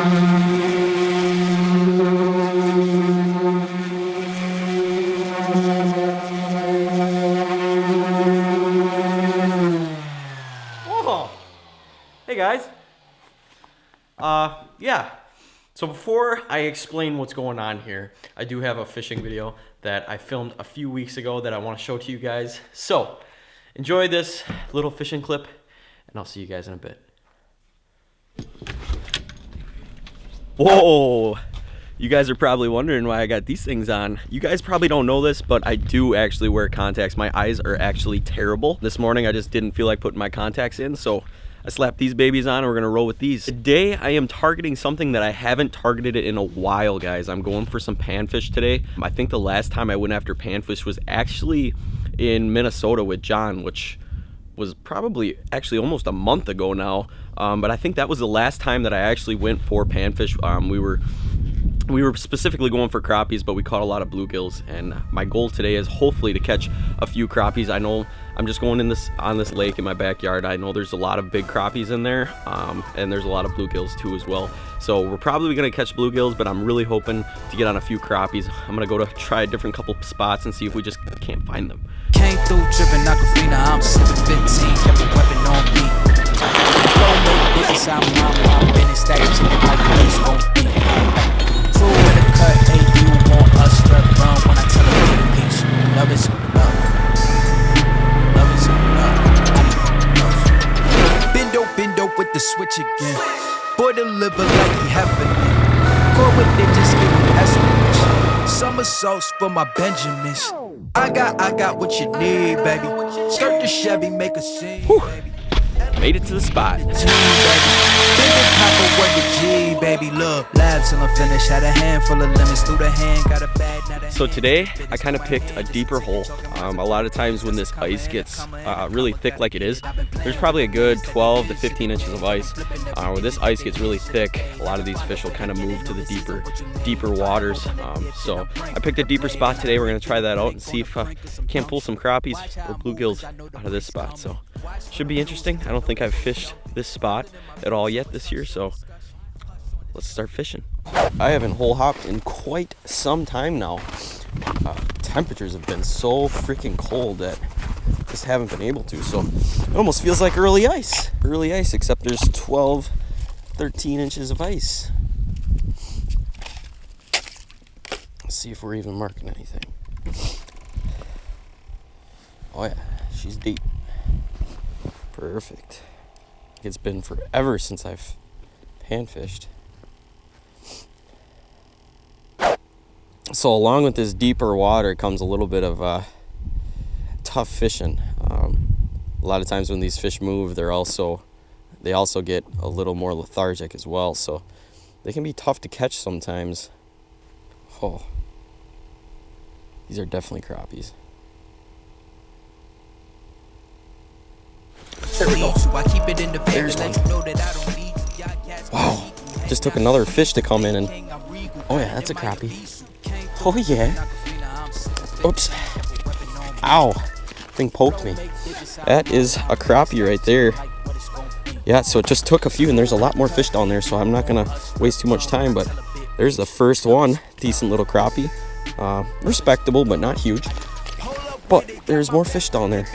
Oh, hey guys. Yeah. So before I explain what's going on here, I do have a fishing video that I filmed a few weeks ago that I want to show to you guys. So enjoy this little fishing clip, and I'll see you guys in a bit. Whoa! You guys are probably wondering why I got these things on. You guys probably don't know this, but I do actually wear contacts. My eyes are actually terrible. This morning I just didn't feel like putting my contacts in, so I slapped these babies on and we're gonna roll with these. Today I am targeting something that I haven't targeted in a while, guys. I'm going for some panfish today. I think the last time I went after panfish was actually in Minnesota with John, which was probably actually almost a month ago now. But I think that was the last time that I actually went for panfish. We were specifically going for crappies, but we caught a lot of bluegills, and my goal today is hopefully to catch a few crappies. I know I'm just going on this lake in my backyard. I know there's a lot of big crappies in there, and there's a lot of bluegills too as well. So we're probably gonna catch bluegills, but I'm really hoping to get on a few crappies. I'm gonna go to try a different couple spots and see if we just can't find them. Came through tripping Aquafina, I'm sipping 15, kept a weapon on me. Don't make niggas out my business, stack chicken like this gon' be. True in the cut, hey, you want us to run when I tell her to peace. Love is love. Love is love. Bendo with the switch again. Boy, deliver like he happening. Go with it, just give me estimates. Somersaults for my Benjamins. I got what you need, baby. Skirt the Chevy, make a scene, baby. Made it to the spot. So today I kind of picked a deeper hole. A lot of times when this ice gets really thick like it is, there's probably a good 12 to 15 inches of ice. When this ice gets really thick, a lot of these fish will kind of move to the deeper waters. So I picked a deeper spot today. We're gonna try that out and see if I can't pull some crappies or bluegills out of this spot. So should be interesting. I don't think I've fished this spot at all yet this year, so let's start fishing. I haven't hole hopped in quite some time now. Temperatures have been so freaking cold that just haven't been able to, so it almost feels like early ice, except there's 12, 13 inches of ice. Let's see if we're even marking anything. Oh yeah, she's deep. Perfect. It's been forever since I've panfished. So along with this deeper water comes a little bit of tough fishing. A lot of times when these fish move, they also get a little more lethargic as well, so they can be tough to catch sometimes. Oh, these are definitely crappies. There we go. There's one. Wow, just took another fish to come in, and oh yeah, that's a crappie. Oh yeah. Oops. Ow. Thing poked me. That is a crappie right there. Yeah, so it just took a few, and there's a lot more fish down there, so I'm not gonna waste too much time, but there's the first one. Decent little crappie. Respectable, but not huge. But there's more fish down there.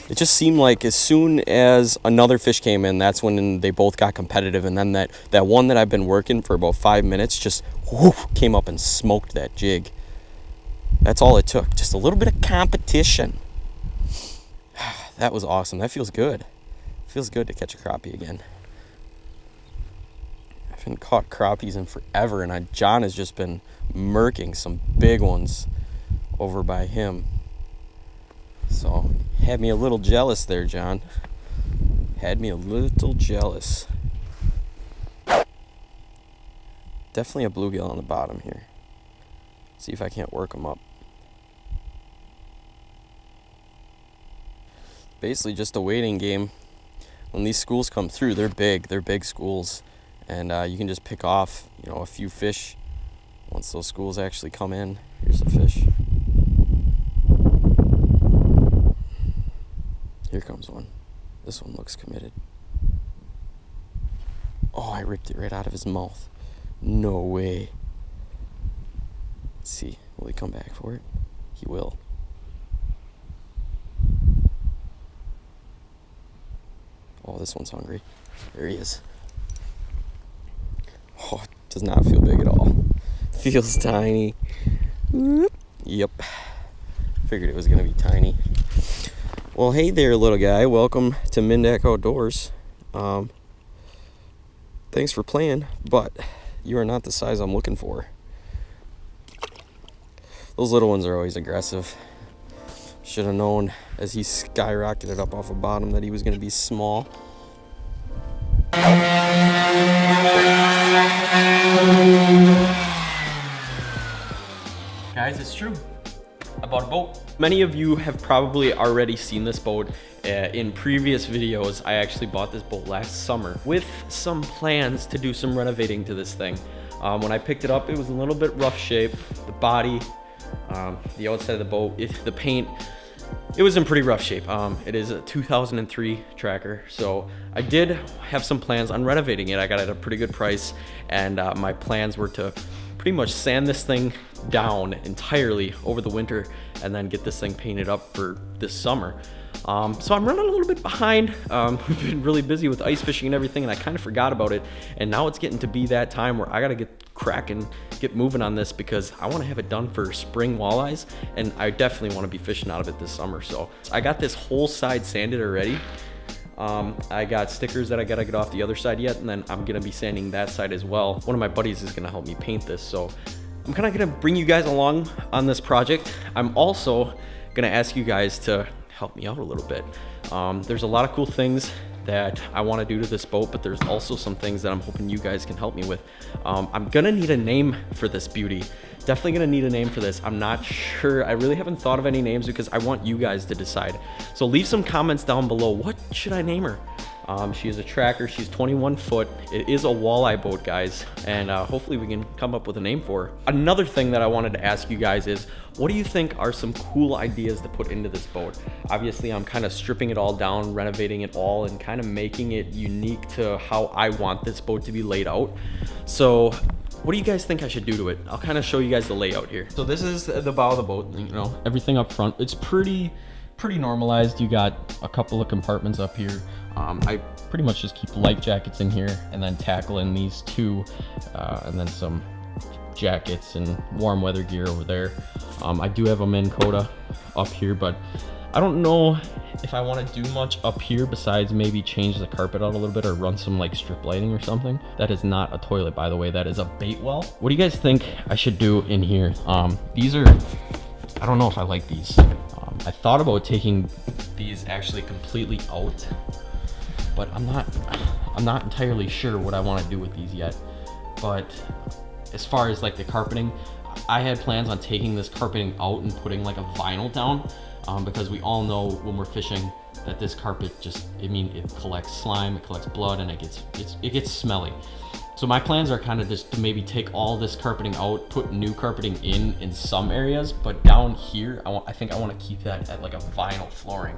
It just seemed like as soon as another fish came in, that's when they both got competitive. And then that one that I've been working for about 5 minutes just came up and smoked that jig. That's all it took. Just a little bit of competition. That was awesome. That feels good. It feels good to catch a crappie again. I haven't caught crappies in forever, and John has just been murking some big ones over by him. So, had me a little jealous there, John. Had me a little jealous. Definitely a bluegill on the bottom here. See if I can't work them up. Basically just a waiting game. When these schools come through, they're big schools. And you can just pick off, a few fish once those schools actually come in. Here's a fish. Here comes one. This one looks committed. Oh, I ripped it right out of his mouth. No way. Let's see, will he come back for it? He will. Oh, this one's hungry. There he is. Oh, it does not feel big at all. Feels tiny. Yep. Figured it was gonna be tiny. Well, hey there, little guy. Welcome to MinnDak Outdoors. Thanks for playing, but you are not the size I'm looking for. Those little ones are always aggressive. Should have known as he skyrocketed up off the bottom that he was going to be small. Guys, it's true. I bought a boat. Many of you have probably already seen this boat. In previous videos, I actually bought this boat last summer with some plans to do some renovating to this thing. When I picked it up, it was a little bit rough shape. The body, the outside of the boat, the paint, it was in pretty rough shape. It is a 2003 tracker, so I did have some plans on renovating it. I got it at a pretty good price, and my plans were to pretty much sand this thing down entirely over the winter and then get this thing painted up for this summer. So I'm running a little bit behind. We've been really busy with ice fishing and everything, and I kind of forgot about it. And now it's getting to be that time where I got to get cracking, get moving on this, because I want to have it done for spring walleyes, and I definitely want to be fishing out of it this summer. So I got this whole side sanded already. I got stickers that I gotta get off the other side yet, and then I'm gonna be sanding that side as well. One of my buddies is gonna help me paint this, so I'm kind of gonna bring you guys along on this project. I'm also gonna ask you guys to help me out a little bit. There's a lot of cool things that I want to do to this boat, but there's also some things that I'm hoping you guys can help me with. I'm gonna need a name for this beauty. Definitely gonna need a name for this. I'm not sure. I really haven't thought of any names because I want you guys to decide. So leave some comments down below. What should I name her? She is a tracker. She's 21 foot. It is a walleye boat, guys, and hopefully we can come up with a name for her. Another thing that I wanted to ask you guys is, what do you think are some cool ideas to put into this boat? Obviously, I'm kind of stripping it all down, renovating it all, and kind of making it unique to how I want this boat to be laid out. So what do you guys think I should do to it? I'll kind of show you guys the layout here. So this is the bow of the boat, you know, everything up front. It's pretty normalized. You got a couple of compartments up here. I pretty much just keep life jackets in here and then tackle in these two, and then some jackets and warm weather gear over there. I do have a Minn Kota up here, but I don't know if I want to do much up here besides maybe change the carpet out a little bit or run some like strip lighting or something. That is not a toilet, by the way. That is a bait well. What do you guys think I should do in here? These are, I don't know if I like these. I thought about taking these actually completely out, but I'm not entirely sure what I want to do with these yet. But as far as like the carpeting, I had plans on taking this carpeting out and putting like a vinyl down, because we all know when we're fishing that this carpet just, it collects slime, it collects blood, and it gets smelly. So my plans are kind of just to maybe take all this carpeting out, put new carpeting in some areas, but down here, I think I want to keep that at like a vinyl flooring.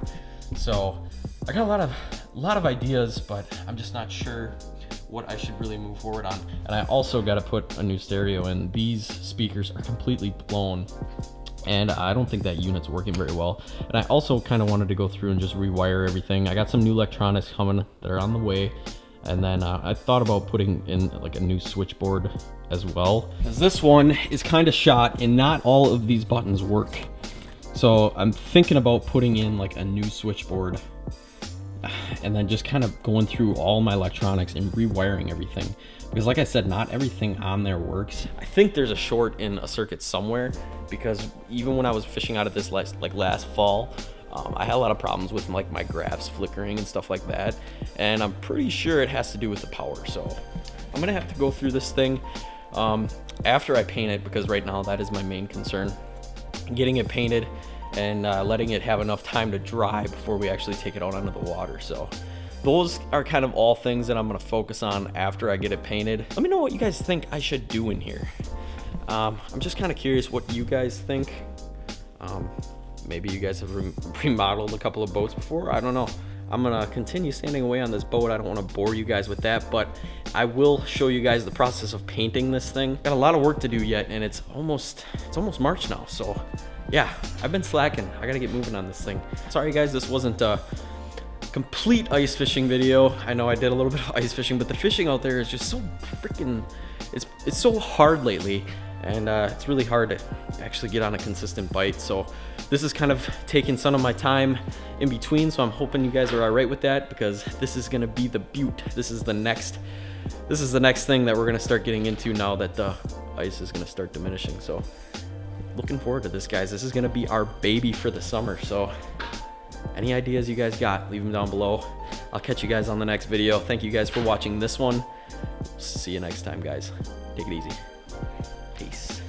So I got a lot of ideas, but I'm just not sure what I should really move forward on. And I also got to put a new stereo in. These speakers are completely blown, and I don't think that unit's working very well. And I also kind of wanted to go through and just rewire everything. I got some new electronics coming that are on the way. And then I thought about putting in like a new switchboard as well, because this one is kind of shot and not all of these buttons work. So I'm thinking about putting in like a new switchboard and then just kind of going through all my electronics and rewiring everything. Because like I said, not everything on there works. I think there's a short in a circuit somewhere, because even when I was fishing out of this last fall, I had a lot of problems with like my graphs flickering and stuff like that, and I'm pretty sure it has to do with the power. So I'm gonna have to go through this thing after I paint it, because right now that is my main concern, getting it painted and letting it have enough time to dry before we actually take it out onto the water. So those are kind of all things that I'm gonna focus on after I get it painted. Let me know what you guys think I should do in here. I'm just kind of curious what you guys think. Maybe you guys have remodeled a couple of boats before. I don't know. I'm gonna continue sanding away on this boat. I don't want to bore you guys with that, but I will show you guys the process of painting this thing. Got a lot of work to do yet, and it's almost March now, so yeah, I've been slacking. I gotta get moving on this thing. Sorry guys, this wasn't a complete ice fishing video. I know I did a little bit of ice fishing, but the fishing out there is just so freaking, it's so hard lately, and it's really hard to actually get on a consistent bite. So this is kind of taking some of my time in between, so I'm hoping you guys are all right with that, because this is gonna be the beaut. This is the next thing that we're gonna start getting into now that the ice is gonna start diminishing. So looking forward to this, guys. This is gonna be our baby for the summer. So any ideas you guys got, leave them down below. I'll catch you guys on the next video. Thank you guys for watching this one. See you next time, guys. Take it easy. Peace.